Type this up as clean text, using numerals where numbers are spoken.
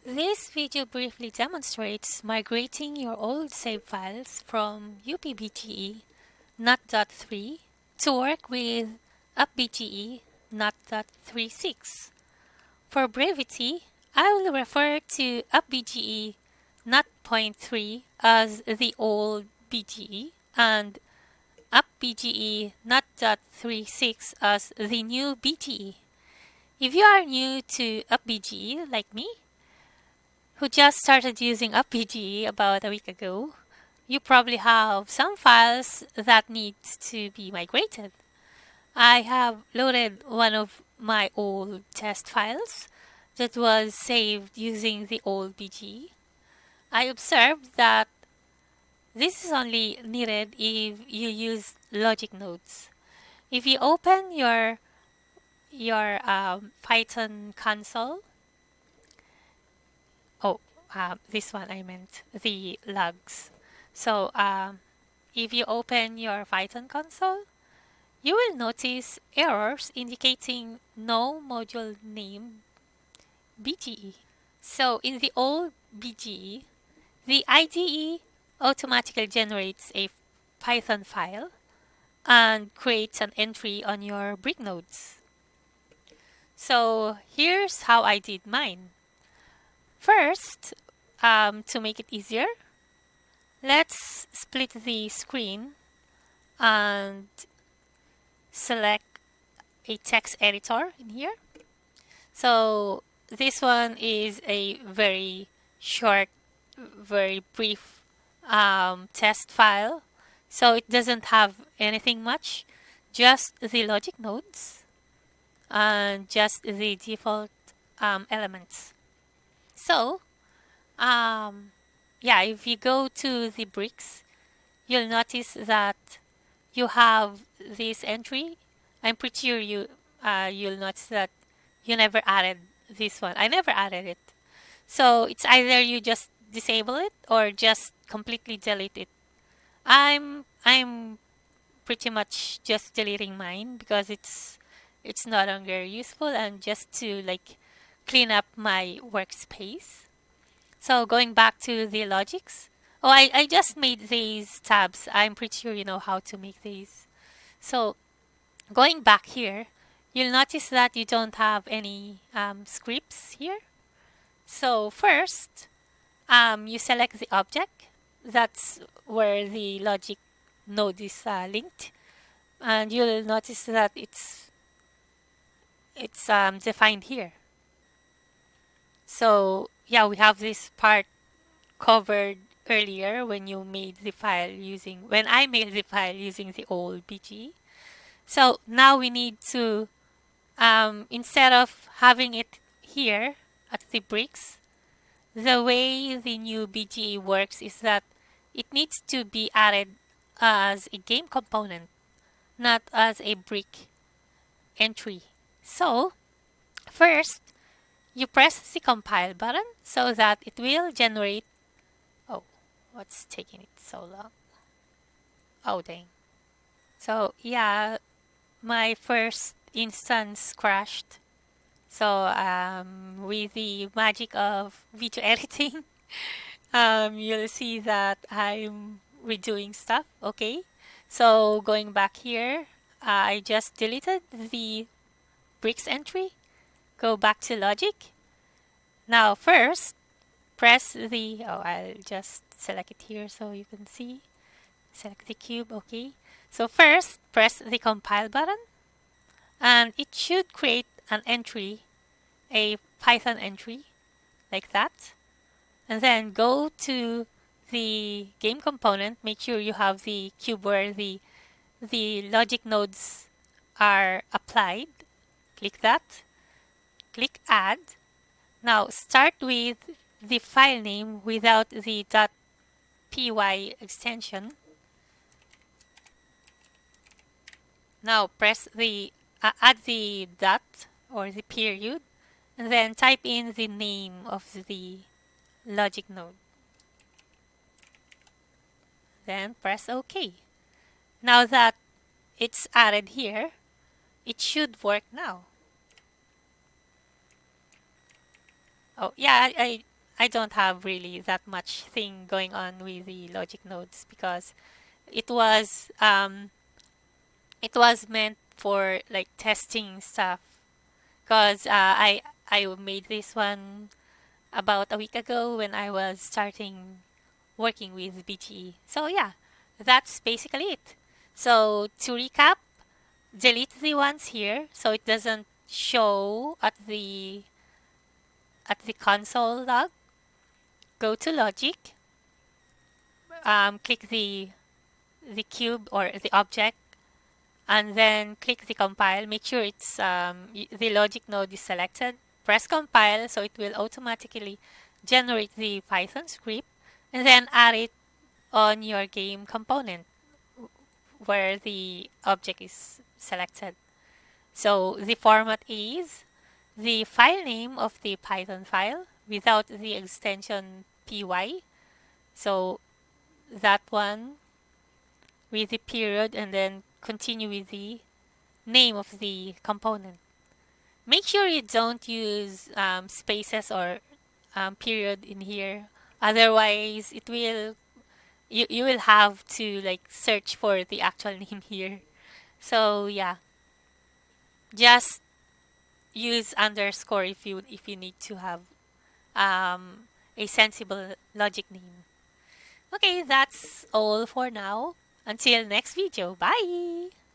This video briefly demonstrates migrating your old save files from UPBGE NUT.3 to work with UPBGE NUT.36. For brevity, I will refer to UPBGE NUT.3 as the old BGE and UPBGE NUT.36 as the new BGE. If you are new to UPBGE like me, who just started using UPBGE about a week ago, you probably have some files that need to be migrated. I have loaded one of my old test files that was saved using the old BGE. I observed that this is only needed if you use logic nodes. If you open your Python console, this one I meant, the logs. So if you open your Python console, you will notice errors indicating no module name BGE. So in the old BGE, the IDE automatically generates a Python file and creates an entry on your brick nodes. So here's how I did mine. First, to make it easier, let's split the screen and select a text editor in here. So this one is a very short, very brief test file. So it doesn't have anything much, just the logic nodes and just the default elements. So, if you go to the bricks, you'll notice that you have this entry. I'm pretty sure you'll notice that you never added this one. I never added it. So it's either you just disable it or just completely delete it. I'm pretty much just deleting mine because it's no longer useful and just to clean up my workspace. So going back to the logics. Oh, I just made these tabs. I'm pretty sure you know how to make these. So going back here, you'll notice that you don't have any scripts here. So first, you select the object. That's where the logic node is linked. And you'll notice that it's defined here. So yeah, we have this part covered earlier when I made the file using the old BGE. So now we need to, instead of having it here at the bricks, the way the new BGE works is that it needs to be added as a game component, not as a brick entry. So first, you press the compile button so that it will generate. Oh, what's taking it so long? Oh, dang. So yeah, my first instance crashed. So with the magic of video editing, you'll see that I'm redoing stuff. Okay, so going back here, I just deleted the bricks entry. Go back to logic. Now first, press the, I'll just select it here so you can see. Select the cube, okay. So first, press the compile button and it should create an entry, a Python entry, like that. And then go to the game component, make sure you have the cube where the logic nodes are applied. Click that. Click add. Now start with the file name without the .py extension. Now press the add the dot or the period and then type in the name of the logic node. Then press OK. Now that it's added here, it should work now. Oh yeah, I don't have really that much thing going on with the logic nodes because it was um, it was meant for like testing stuff. Because I made this one about a week ago when I was starting working with BGE. So yeah, that's basically it. So to recap, delete the ones here so it doesn't show at the console log. Go to logic, click the cube or the object, and then click the compile. Make sure it's the logic node is selected. Press compile so it will automatically generate the Python script, and then add it on your game component where the object is selected. So the format is the file name of the Python file without the extension py. So that one with the period and then continue with the name of the component. Make sure you don't use spaces or period in here. Otherwise, you will have to like search for the actual name here. So yeah, just use underscore if you need to have a sensible logic name. Okay, that's all for now. Until next video. Bye!